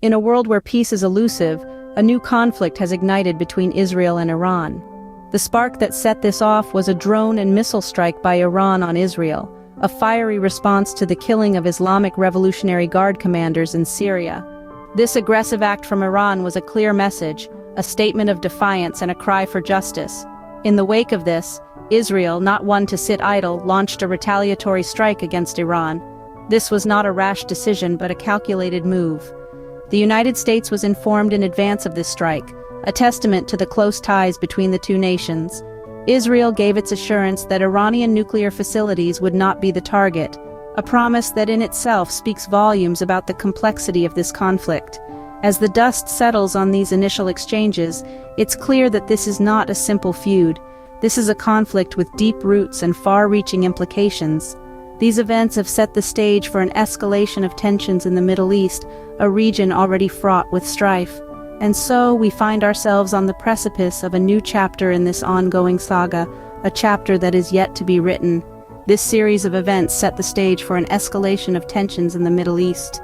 In a world where peace is elusive, a new conflict has ignited between Israel and Iran. The spark that set this off was a drone and missile strike by Iran on Israel, a fiery response to the killing of Islamic Revolutionary Guard commanders in Syria. This aggressive act from Iran was a clear message, a statement of defiance and a cry for justice. In the wake of this, Israel, not one to sit idle, launched a retaliatory strike against Iran. This was not a rash decision but a calculated move. The United States was informed in advance of this strike, a testament to the close ties between the two nations. Israel gave its assurance that Iranian nuclear facilities would not be the target, a promise that in itself speaks volumes about the complexity of this conflict. As the dust settles on these initial exchanges, it's clear that this is not a simple feud. This is a conflict with deep roots and far-reaching implications. These events have set the stage for an escalation of tensions in the Middle East, a region already fraught with strife. And so we find ourselves on the precipice of a new chapter in this ongoing saga, a chapter that is yet to be written. This series of events set the stage for an escalation of tensions in the Middle East.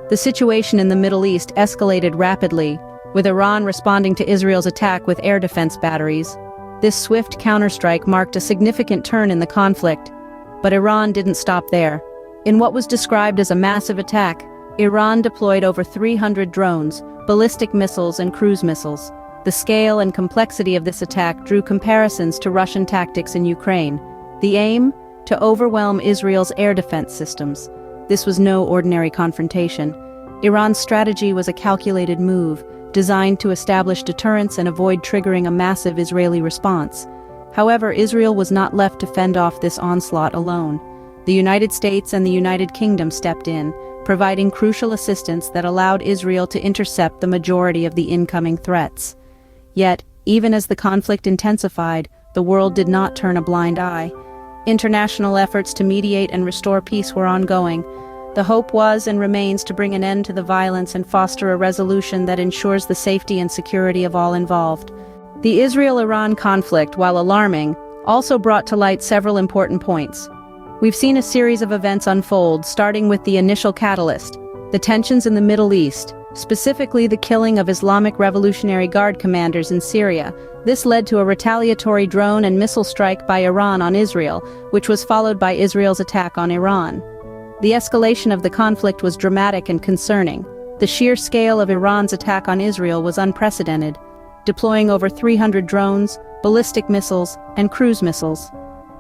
The situation in the Middle East escalated rapidly, with Iran responding to Israel's attack with air defense batteries. This swift counterstrike marked a significant turn in the conflict. But Iran didn't stop there. In what was described as a massive attack, Iran deployed over 300 drones, ballistic missiles and cruise missiles. The scale and complexity of this attack drew comparisons to Russian tactics in Ukraine. The aim? To overwhelm Israel's air defense systems. This was no ordinary confrontation. Iran's strategy was a calculated move, designed to establish deterrence and avoid triggering a massive Israeli response. However, Israel was not left to fend off this onslaught alone. The United States and the United Kingdom stepped in, providing crucial assistance that allowed Israel to intercept the majority of the incoming threats. Yet, even as the conflict intensified, the world did not turn a blind eye. International efforts to mediate and restore peace were ongoing. The hope was and remains to bring an end to the violence and foster a resolution that ensures the safety and security of all involved. The Israel-Iran conflict, while alarming, also brought to light several important points. We've seen a series of events unfold, starting with the initial catalyst, the tensions in the Middle East, specifically the killing of Islamic Revolutionary Guard commanders in Syria. This led to a retaliatory drone and missile strike by Iran on Israel, which was followed by Israel's attack on Iran. The escalation of the conflict was dramatic and concerning. The sheer scale of Iran's attack on Israel was unprecedented, deploying over 300 drones, ballistic missiles, and cruise missiles.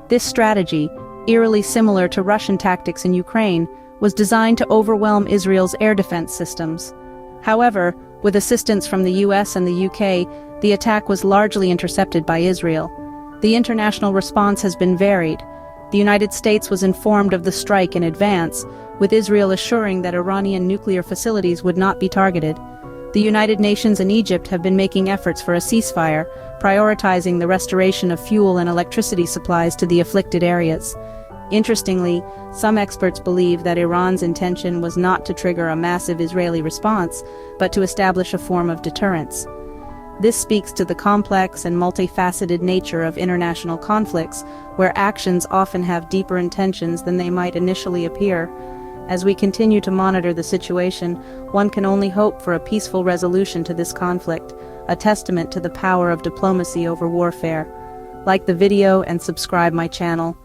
This strategy, eerily similar to Russian tactics in Ukraine, was designed to overwhelm Israel's air defense systems. However, with assistance from the US and the UK, the attack was largely intercepted by Israel. The international response has been varied. The United States was informed of the strike in advance, with Israel assuring that Iranian nuclear facilities would not be targeted. The United Nations and Egypt have been making efforts for a ceasefire, prioritizing the restoration of fuel and electricity supplies to the afflicted areas. Interestingly, some experts believe that Iran's intention was not to trigger a massive Israeli response, but to establish a form of deterrence. This speaks to the complex and multifaceted nature of international conflicts, where actions often have deeper intentions than they might initially appear. As we continue to monitor the situation, one can only hope for a peaceful resolution to this conflict, a testament to the power of diplomacy over warfare. Like the video and subscribe my channel.